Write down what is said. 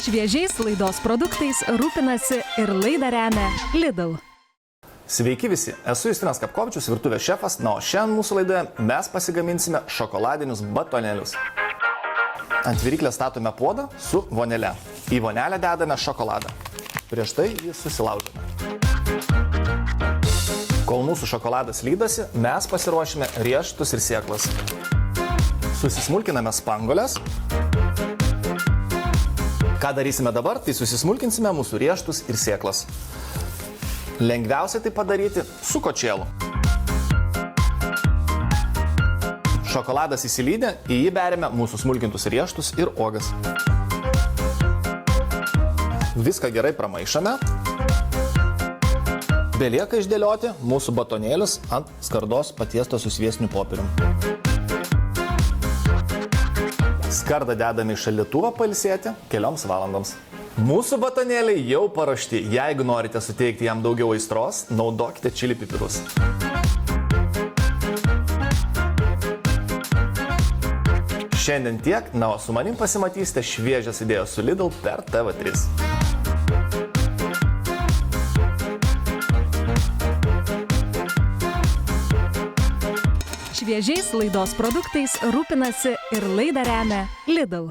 Šviežiais laidos produktais rūpinasi ir laidą remia Lidl. Sveiki visi, esu Justinas Kapkovičius, virtuvės šefas, o šiandien mūsų laidoje mes pasigaminsime šokoladinius batonėlius. Ant viryklės statome puodą su vonele. Į vonelę dedame šokoladą. Prieš tai jį susilaužome. Kol mūsų šokoladas lydosi, mes pasiruošime riešutus ir sėklas. Susismulkiname spanguoles. Ką darysime dabar, tai susismulkinsime mūsų riešutus ir sėklas. Lengviausia tai padaryti su kočėlu. Šokoladas įsilydė, į jį berėme mūsų smulkintus riešutus ir uogas. Viską gerai pramaišame. Belieka išdėlioti mūsų batonėlius ant skardos patiestos su sviestiniu popierium. Skardą dedame į šaldytuvą pailsėti kelioms valandoms. Mūsų batonėliai jau paruošti. Jeigu norite suteikti jam daugiau aistros, naudokite čili pipirus. Šiandien tiek, o su manim pasimatysite šviežias idėjos su Lidl per TV3. Šviežiais laidos produktais rūpinasi ir laidą remia Lidl.